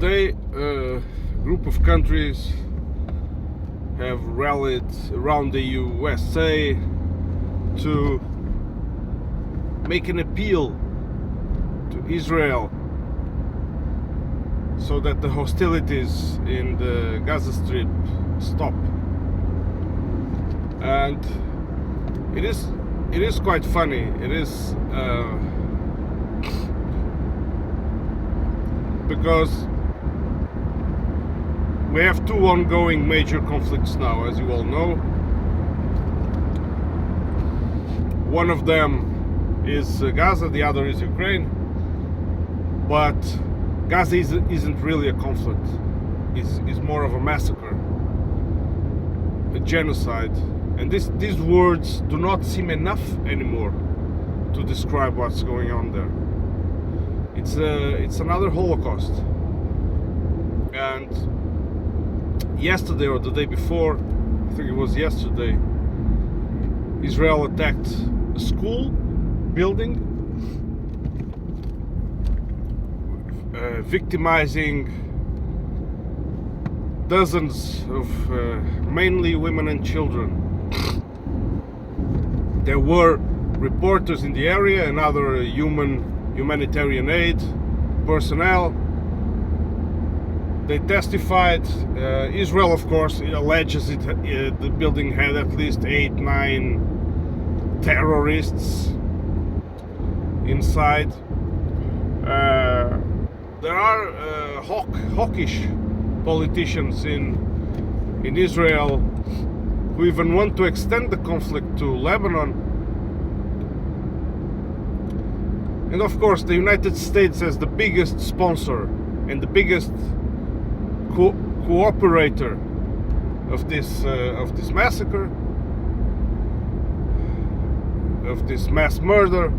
Today, a group of countries have rallied around the USA to make an appeal to Israel so that the hostilities in the Gaza Strip stop. And it is quite funny. It is because we have two ongoing major conflicts now, as you all know. One of them is Gaza, the other is Ukraine. But Gaza isn't really a conflict. It's more of a massacre, a genocide. And these words do not seem enough anymore to describe what's going on there. It's another Holocaust. And yesterday or the day before, I think it was yesterday, Israel attacked a school building, victimizing dozens of mainly women and children. There were reporters in the area and other humanitarian aid personnel. They testified. Israel, of course, alleges the building had at least 8-9 terrorists inside. There are hawkish politicians in Israel who even want to extend the conflict to Lebanon. And of course, the United States, as the biggest sponsor and the biggest cooperator of this massacre, of this mass murder,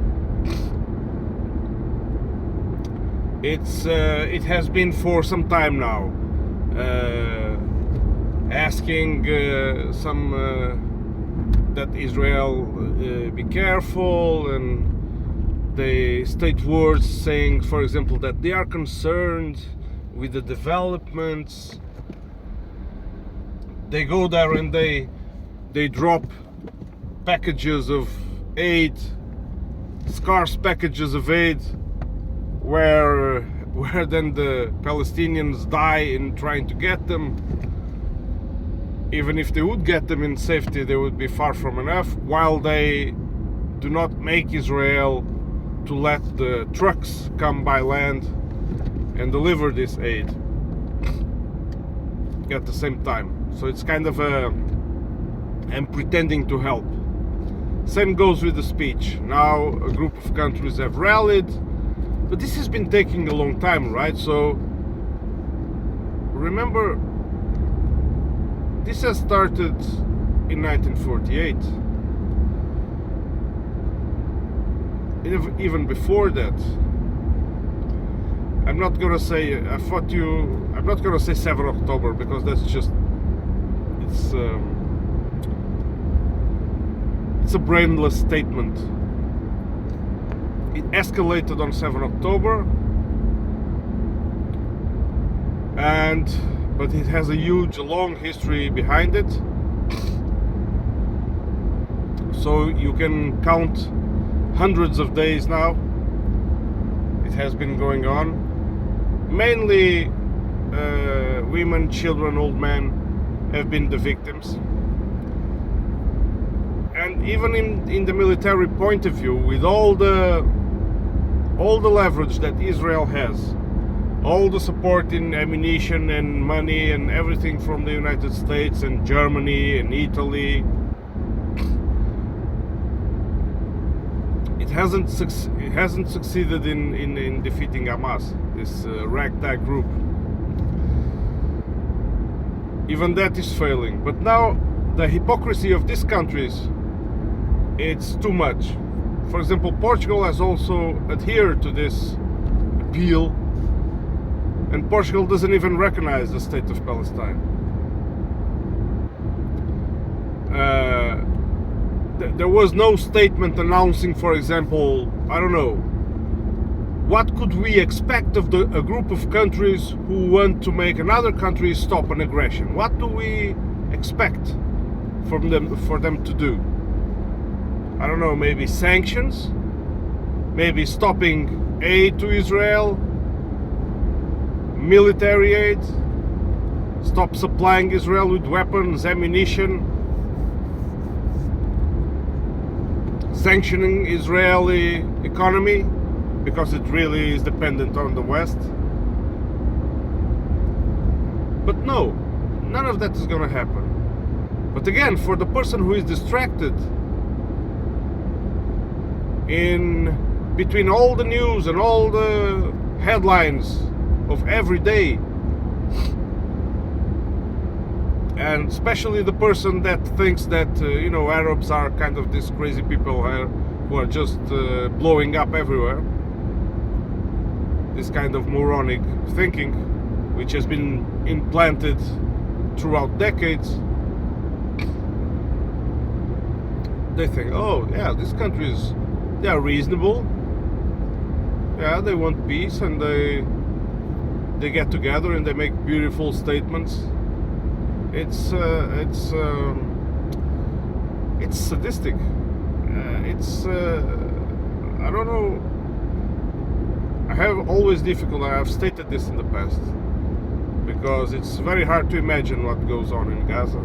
it has been for some time now, asking that Israel be careful, and they state words saying, for example, that they are concerned with the developments. They go there and they drop packages of aid, scarce packages of aid, where then the Palestinians die in trying to get them. Even if they would get them in safety, they would be far from enough, while they do not make Israel to let the trucks come by land and deliver this aid at the same time. So it's kind of I'm pretending to help. Same goes with the speech. Now a group of countries have rallied, but this has been taking a long time, right? So remember, this has started in 1948. Even before that. I'm not gonna say 7 October, because that's just it's a brainless statement. It escalated on 7 October, but it has a long history behind it. So you can count hundreds of days now it has been going on. Mainly women, children, old men have been the victims. And even in the military point of view, with all the leverage that Israel has, all the support in ammunition and money and everything from the United States and Germany and Italy, it hasn't succeeded in defeating Hamas, this ragtag group. Even that is failing. But now the hypocrisy of these countries, it's too much. For example, Portugal has also adhered to this appeal, and Portugal doesn't even recognize the state of Palestine. There was no statement announcing, for example, I don't know, what could we expect of a group of countries who want to make another country stop an aggression? What do we expect from them for them to do? I don't know, maybe sanctions, maybe stopping aid to Israel, military aid, stop supplying Israel with weapons, ammunition, sanctioning Israeli economy because it really is dependent on the West. But no, none of that is gonna happen. But again, for the person who is distracted in between all the news and all the headlines of every day, and especially the person that thinks that Arabs are kind of these crazy people who are just blowing up everywhere, this kind of moronic thinking which has been implanted throughout decades. They think, oh yeah, these countries, they are reasonable, yeah, they want peace, and they get together and they make beautiful statements. It's sadistic. I don't know. I have always difficulty. I have stated this in the past, because it's very hard to imagine what goes on in Gaza.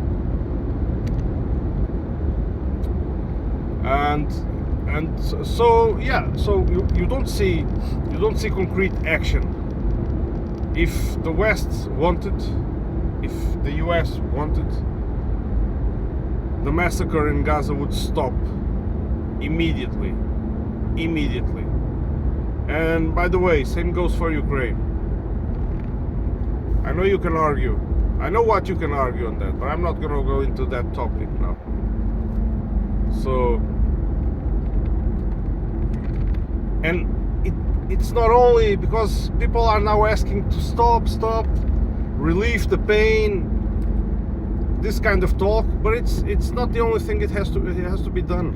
And so yeah, so you don't see concrete action. If the West wanted, if the US wanted, the massacre in Gaza would stop immediately. And by the way, same goes for Ukraine. I know you can argue. I know what you can argue on that, but I'm not going to go into that topic now. So, and it's not only because people are now asking to stop, relieve the pain, this kind of talk, but it's not the only thing. It has to be done.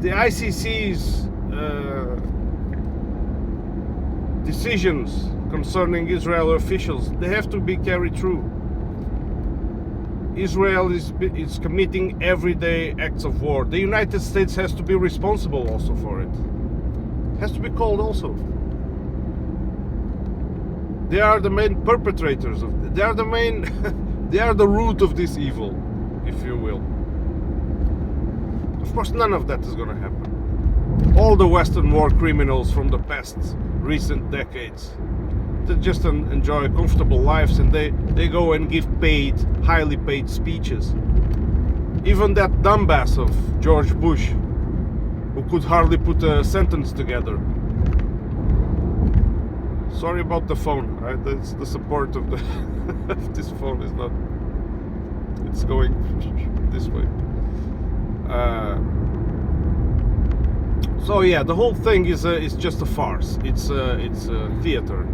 The ICC's decisions concerning Israeli officials, they have to be carried through. Israel is committing everyday acts of war. The United States has to be responsible also for it. Has to be called also. They are the main perpetrators of it. They are the main they are the root of this evil, if you will. Of course, none of that is going to happen. All the Western war criminals from the past recent decades, they just enjoy comfortable lives, and they go and give highly paid speeches. Even that dumbass of George Bush, who could hardly put a sentence together. Sorry about the phone. Right? That's the support of the this phone is not. It's going this way. So yeah, the whole thing is just a farce. It's a theater.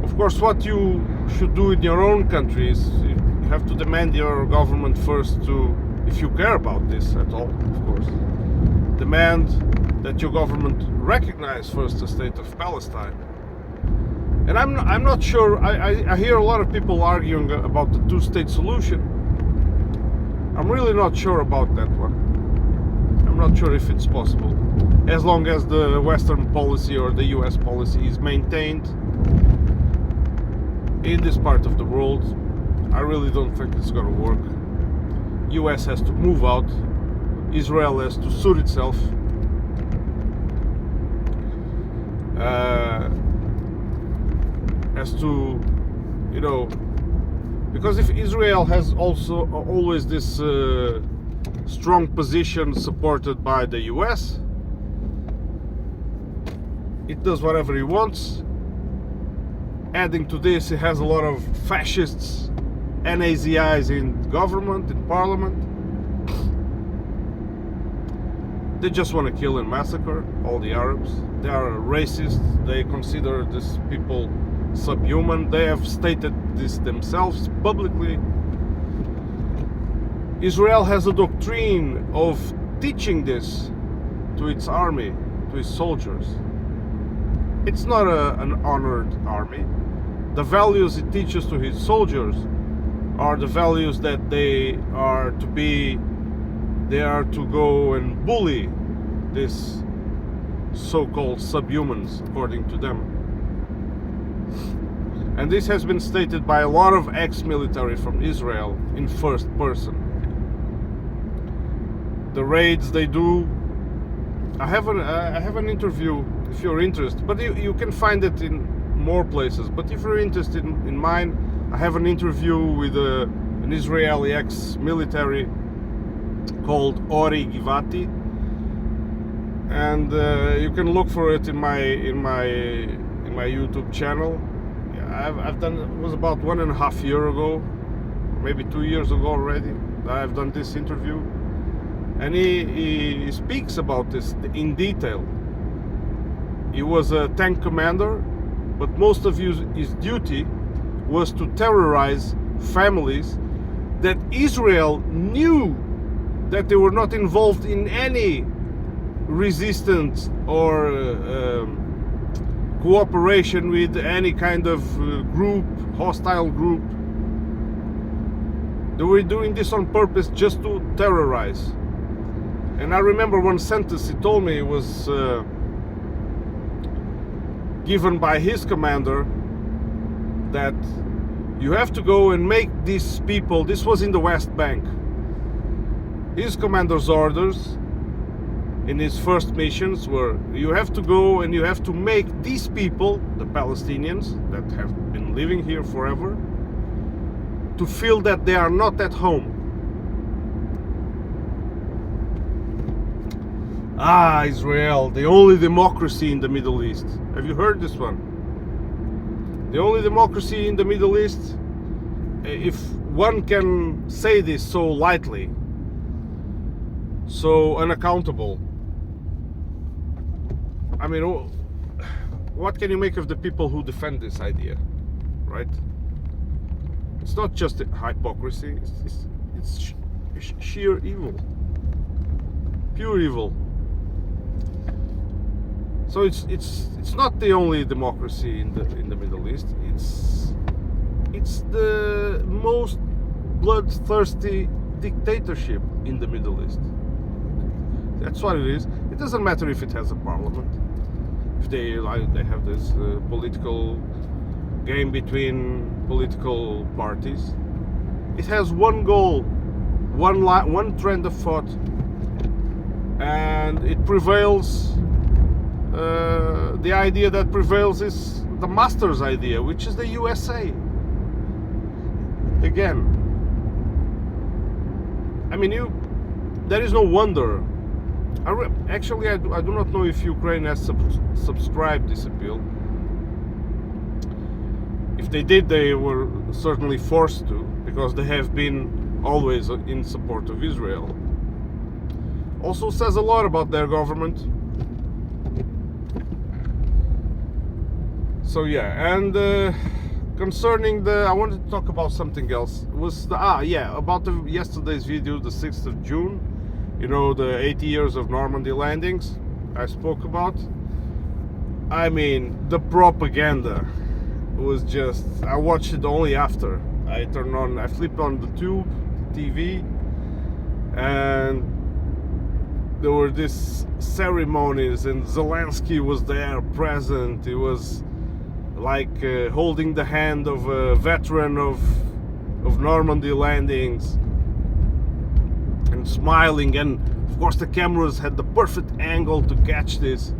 Of course, what you should do in your own country is you have to demand your government first to, if you care about this at all, of course, demand that your government recognize first the state of Palestine. And I'm not sure. I hear a lot of people arguing about the two-state solution. I'm really not sure about that one. I'm not sure if it's possible, as long as the Western policy or the US policy is maintained in this part of the world. I really don't think it's gonna work. US has to move out. Israel has to suit itself. Has to, because if Israel has also always this strong position supported by the US, it does whatever it wants. Adding to this, it has a lot of fascists and Nazis in government, in parliament. They just want to kill and massacre all the Arabs. They are racist. They consider these people subhuman. They have stated this themselves publicly. Israel has a doctrine of teaching this to its army, to its soldiers. It's not an honored army. The values it teaches to his soldiers are the values that they are to go and bully these so-called subhumans, according to them. And this has been stated by a lot of ex-military from Israel in first person. The raids they do, I have an interview if you're interested, but you can find it in more places. But if you're interested in mine, I have an interview with an Israeli ex-military called Ori Givati, and you can look for it in my YouTube channel. I've done it was about 1.5 years ago, maybe 2 years ago already. I've done this interview, and he speaks about this in detail. He was a tank commander, but most of his duty was to terrorize families that Israel knew that they were not involved in any resistance or cooperation with any kind of group, hostile group. They were doing this on purpose just to terrorize. And I remember one sentence he told me was given by his commander, that you have to go and make these people, this was in the West Bank, his commander's orders in his first missions were, you have to go and you have to make these people, the Palestinians that have been living here forever, to feel that they are not at home. Ah, Israel, the only democracy in the Middle East. Have you heard this one? The only democracy in the Middle East? If one can say this so lightly, so unaccountable. I mean, what can you make of the people who defend this idea, right? It's not just hypocrisy, it's sheer evil, pure evil. So it's not the only democracy in the Middle East. It's the most bloodthirsty dictatorship in the Middle East. That's what it is. It doesn't matter if it has a parliament, if they have this political game between political parties. It has one goal, one trend of thought, and it prevails. The idea that prevails is the master's idea, which is the USA. Again, I mean, there is no wonder. Actually, I do not know if Ukraine has subscribed this appeal. If they did, they were certainly forced to, because they have been always in support of Israel. Also says a lot about their government. So yeah, and concerning I wanted to talk about something else. About yesterday's video, the 6th of June. You know, the 80 years of Normandy landings I spoke about. I mean, the propaganda was just, I watched it only after. I flipped on the tube TV, and there were these ceremonies, and Zelensky was there present. He was like holding the hand of a veteran of Normandy landings and smiling, and of course the cameras had the perfect angle to catch this.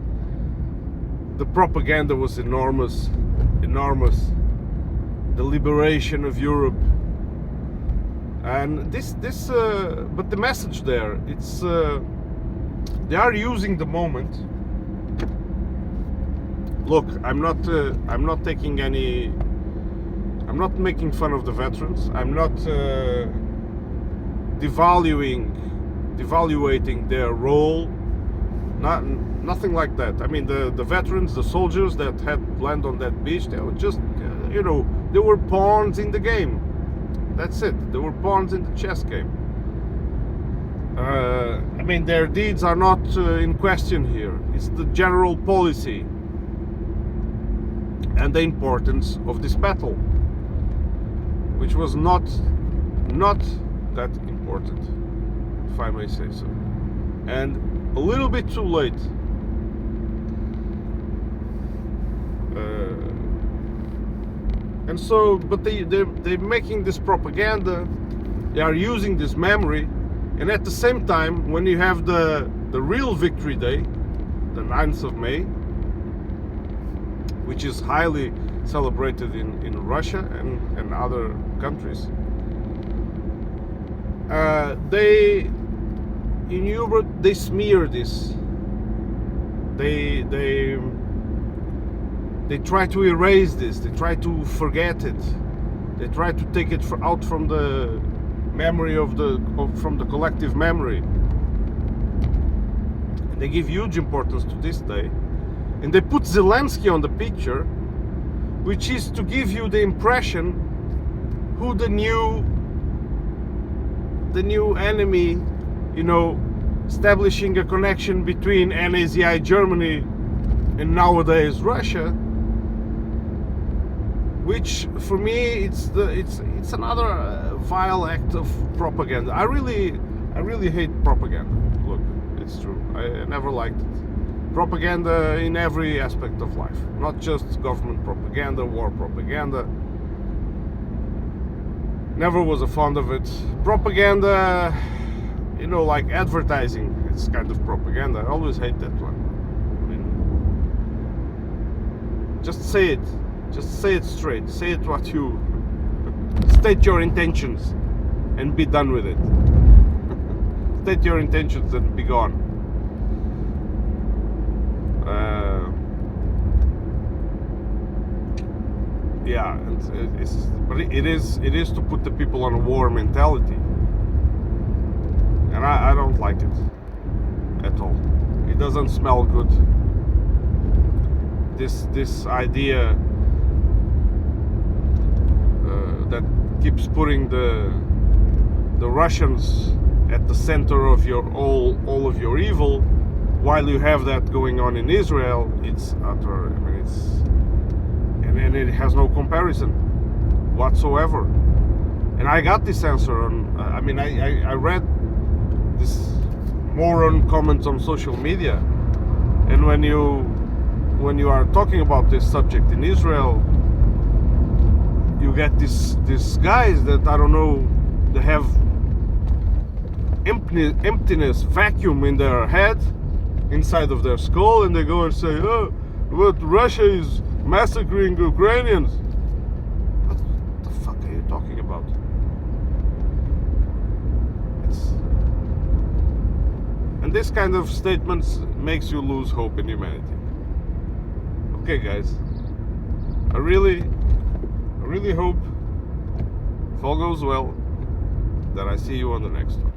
The propaganda was enormous. The liberation of Europe, and but the message there, it's they are using the moment. Look, I'm not making fun of the veterans. I'm not devaluating their role. Nothing like that. I mean, the veterans, the soldiers that had landed on that beach, they were just, they were pawns in the game. That's it. They were pawns in the chess game. I mean, their deeds are not in question here. It's the general policy and the importance of this battle, which was not that important, if I may say so, and a little bit too late. And so, but they're making this propaganda. They are using this memory, and at the same time, when you have the real Victory Day, the 9th of May, which is highly celebrated in Russia and other countries, in Europe they smear this. They try to erase this. They try to forget it. They try to take it out from the memory from the collective memory. And they give huge importance to this day. And they put Zelensky on the picture, which is to give you the impression who the new enemy, establishing a connection between NAZI Germany and nowadays Russia, which for me it's another vile act of propaganda. I really hate propaganda. Look, it's true. I never liked it. Propaganda in every aspect of life, not just government propaganda, war propaganda. Never was a fond of it. Propaganda, like advertising, it's kind of propaganda. I always hate that one. I mean, just say it. Just say it straight. Say it what you state your intentions and be done with it. State your intentions and be gone. Yeah, but it is to put the people on a war mentality, and I don't like it at all. It doesn't smell good. This idea that keeps putting the Russians at the center of all of your evil, while you have that going on in Israel, it's utter. I mean, and it has no comparison whatsoever. And I got this answer on. I read this moron comments on social media, and when you are talking about this subject in Israel, you get these guys that, I don't know, they have emptiness, vacuum in their head, inside of their skull, and they go and say, oh, but Russia is massacring Ukrainians. What the fuck are you talking about? And this kind of statements makes you lose hope in humanity. Okay, guys, I really hope, if all goes well, that I see you on the next one.